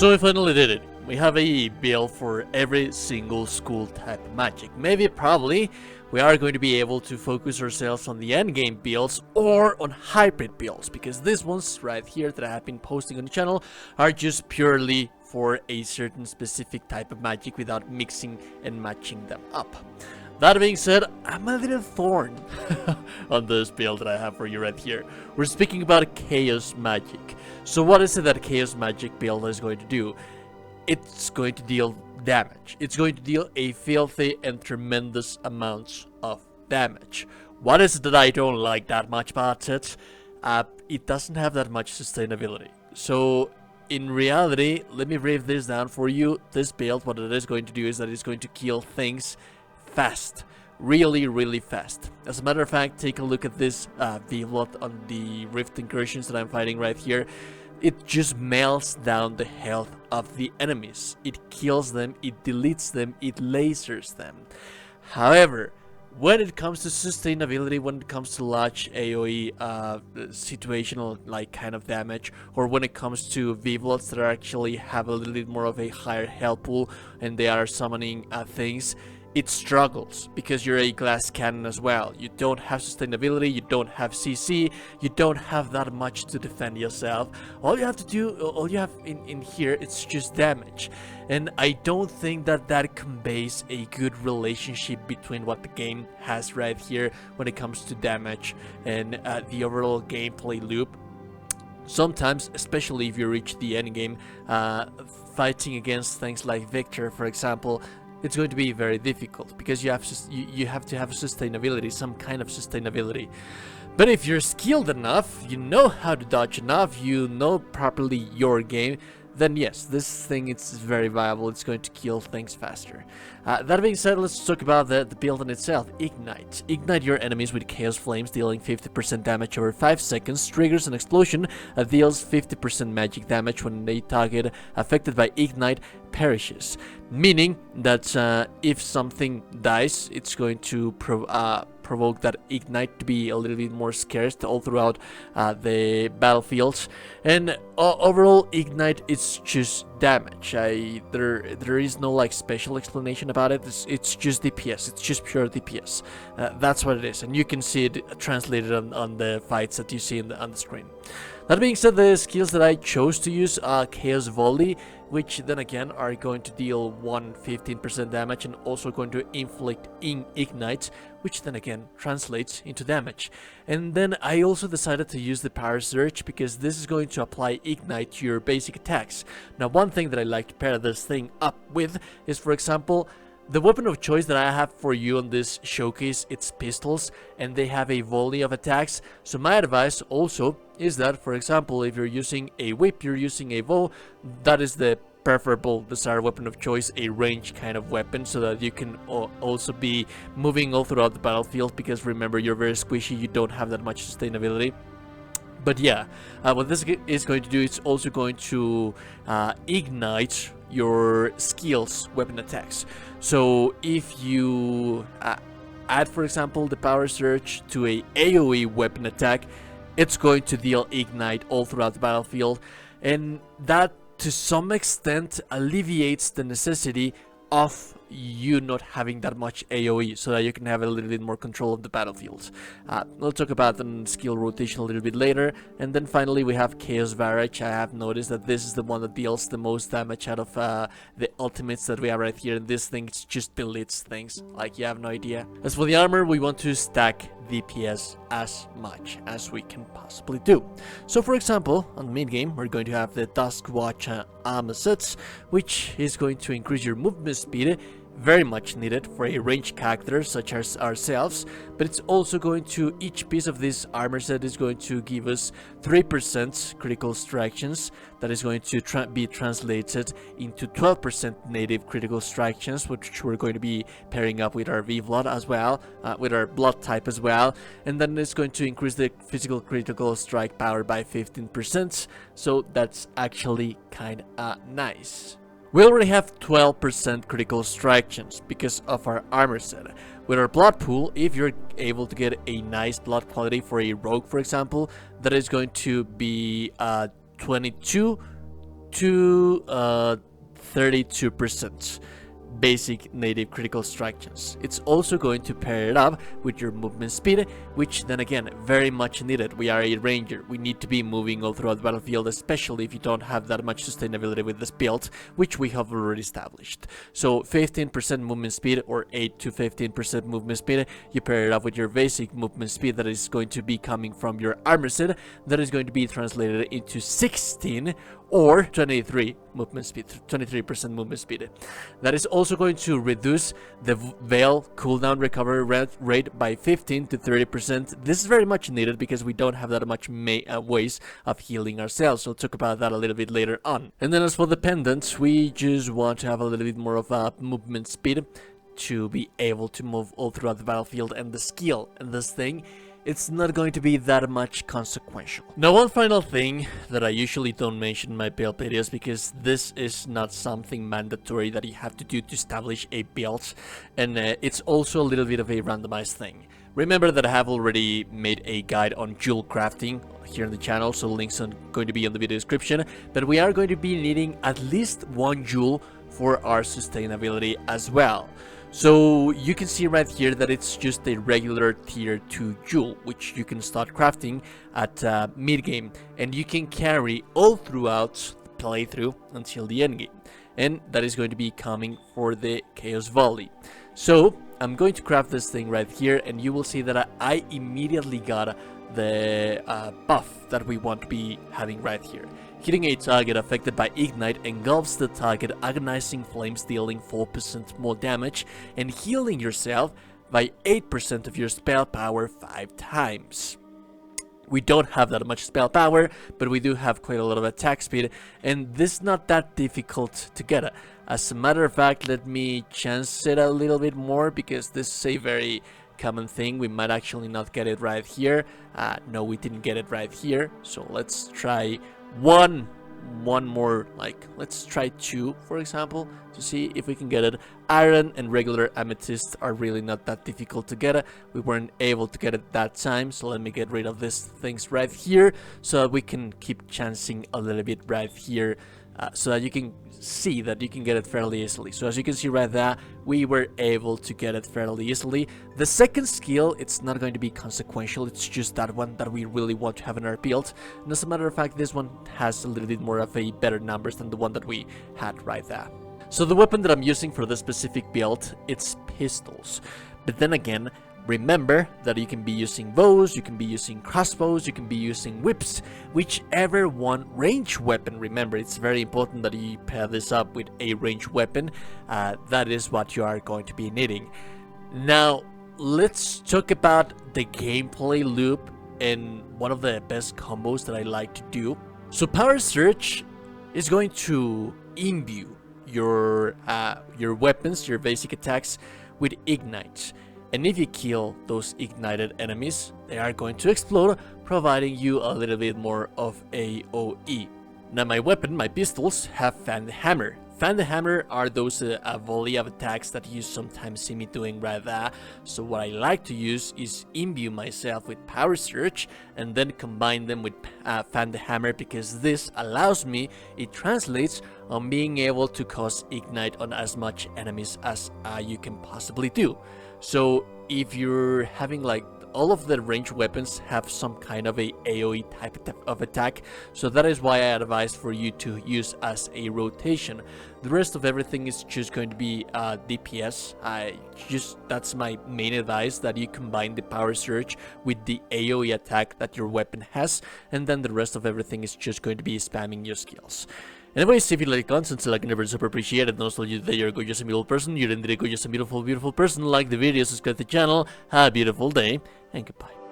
So we finally did it. We have a build for every single school type of magic. Maybe, probably, we are going to be able to focus ourselves on the endgame builds or on hybrid builds, because these ones right here that I have been posting on the channel are just purely for a certain specific type of magic without mixing and matching them up. That being said, I'm a little thorn on this build that I have for you right here. We're speaking about chaos magic. So what is it that chaos magic build is going to do? It's going to deal damage. It's going to deal a filthy and tremendous amounts of damage. What is it that I don't like that much about it? It doesn't have that much sustainability. So in reality, let me break this down for you. This build, what it is going to do is that it's going to kill things fast. Really fast. As a matter of fact, take a look at this V-Blood on the Rift Incursions that I'm fighting right here. It just melts down the health of the enemies. It kills them, it deletes them, it lasers them. However, when it comes to sustainability, when it comes to large AoE situational like kind of damage, or when it comes to V-Bloods that actually have a little bit more of a higher health pool and they are summoning things, it struggles because you're a glass cannon as well. You don't have sustainability, you don't have CC, you don't have that much to defend yourself. All you have to do, all you have in here, it's just damage. And I don't think that that conveys a good relationship between what the game has right here when it comes to damage and the overall gameplay loop. Sometimes, especially if you reach the end game, fighting against things like Victor, for example, it's going to be very difficult because you have to have sustainability, some kind of sustainability. But if you're skilled enough, you know how to dodge enough, you know properly your game, then yes, this thing is very viable. It's going to kill things faster. That being said, let's talk about the build in itself. Ignite. Ignite your enemies with Chaos Flames, dealing 50% damage over 5 seconds. Triggers an explosion that deals 50% magic damage when a target affected by Ignite perishes. Meaning that if something dies, it's going to provoke that Ignite to be a little bit more scarce all throughout the battlefields. And overall, Ignite is just damage. There is no like special explanation about it. It's just DPS. It's just pure DPS. That's what it is, and you can see it translated on the fights that you see on the screen. That being said, the skills that I chose to use are Chaos Volley, which then again are going to deal 15% damage and also going to inflict Ignite, which then again translates into damage. And then I also decided to use the Power Surge because this is going to apply Ignite to your basic attacks. Now, one thing that I like to pair this thing up with is, for example, the weapon of choice that I have for you on this showcase, it's pistols, and they have a volley of attacks. So my advice also is that, for example, if you're using a whip, you're using a bow, that is the preferable desired weapon of choice, a range kind of weapon, so that you can also be moving all throughout the battlefield, because remember, you're very squishy, you don't have that much sustainability. But yeah, what this is going to do, it's also going to ignite your skills weapon attacks. So if you add, for example, the Power Surge to a AoE weapon attack, it's going to deal Ignite all throughout the battlefield, and that to some extent alleviates the necessity of you not having that much AoE, so that you can have a little bit more control of the battlefield. We'll talk about the skill rotation a little bit later. And then finally we have Chaos Barrage. I have noticed that this is the one that deals the most damage out of the ultimates that we have right here, and this thing just deletes things like you have no idea. As for the armor, we want to stack DPS as much as we can possibly do. So for example, on mid-game, we're going to have the Dusk Watch armor sets, which is going to increase your movement speed, very much needed for a ranged character such as ourselves, but it's also going to, each piece of this armor set is going to give us 3% critical strike chance. That is going to be translated into 12% native critical strike chance, which we're going to be pairing up with our V-Blood as well, with our blood type as well, and then it's going to increase the physical critical strike power by 15%, so that's actually kind of nice. We already have 12% critical strike chance because of our armor set. With our blood pool, if you're able to get a nice blood quality for a rogue, for example, that is going to be 22 to 32% basic native critical strike chance. It's also going to pair it up with your movement speed, which then again, very much needed. We are a ranger, we need to be moving all throughout the battlefield, especially if you don't have that much sustainability with this build, which we have already established. So 15% movement speed, or 8 to 15% movement speed, you pair it up with your basic movement speed that is going to be coming from your armor set, that is going to be translated into 16 or 23 movement speed, 23% movement speed. That is also going to reduce the Veil cooldown recovery rate by 15 to 30%. This is very much needed because we don't have that much ways of healing ourselves. We'll talk about that a little bit later on. And then as for the pendants, we just want to have a little bit more of a movement speed to be able to move all throughout the battlefield, and the skill in this thing, it's not going to be that much consequential. Now, one final thing that I usually don't mention in my build videos, because this is not something mandatory that you have to do to establish a build, and it's also a little bit of a randomized thing. Remember that I have already made a guide on jewel crafting here on the channel, so links are going to be in the video description, but we are going to be needing at least 1 jewel for our sustainability as well. So you can see right here that it's just a regular tier 2 jewel, which you can start crafting at mid-game, and you can carry all throughout the playthrough until the end game. And that is going to be coming for the Chaos Volley. So I'm going to craft this thing right here, and you will see that I immediately got the buff that we want to be having right here. Hitting a target affected by Ignite engulfs the target, agonizing flames, dealing 4% more damage, and healing yourself by 8% of your spell power 5 times. We don't have that much spell power, but we do have quite a lot of attack speed, and this is not that difficult to get. As a matter of fact, let me chance it a little bit more, because this is a very common thing. We might actually not get it right here. No, we didn't get it right here, so let's try one more, like let's try 2 for example, to see if we can get it. Iron and regular amethyst are really not that difficult to get. We weren't able to get it that time, so let me get rid of these things right here so that we can keep chancing a little bit right here, so that you can see that you can get it fairly easily. So as you can see right there, we were able to get it fairly easily. The second skill, it's not going to be consequential, it's just that one that we really want to have in our build. And as a matter of fact, this one has a little bit more of a better numbers than the one that we had right there. So the weapon that I'm using for this specific build, it's pistols. But then again, remember that you can be using bows, you can be using crossbows, you can be using whips, whichever one ranged weapon. Remember, it's very important that you pair this up with a ranged weapon. That is what you are going to be needing. Now, let's talk about the gameplay loop and one of the best combos that I like to do. So Power Surge is going to imbue your weapons, your basic attacks, with Ignite. And if you kill those ignited enemies, they are going to explode, providing you a little bit more of AoE. Now my weapon, my pistols, have Fan the Hammer. Fan the Hammer are those volley of attacks that you sometimes see me doing right there. So what I like to use is imbue myself with Power Surge and then combine them with Fan the Hammer, because this allows me, it translates on being able to cause Ignite on as much enemies as you can possibly do. So if you're having like all of the ranged weapons have some kind of a AoE type of attack, so that is why I advise for you to use as a rotation. The rest of everything is just going to be DPS. That's my main advice, that you combine the Power Surge with the AoE attack that your weapon has, and then the rest of everything is just going to be spamming your skills. Anyways, if you like content, so like and never super appreciated, and also you that you're a gorgeous and beautiful person, you're indeed a gorgeous and beautiful person, like the video, subscribe to the channel, have a beautiful day, and goodbye.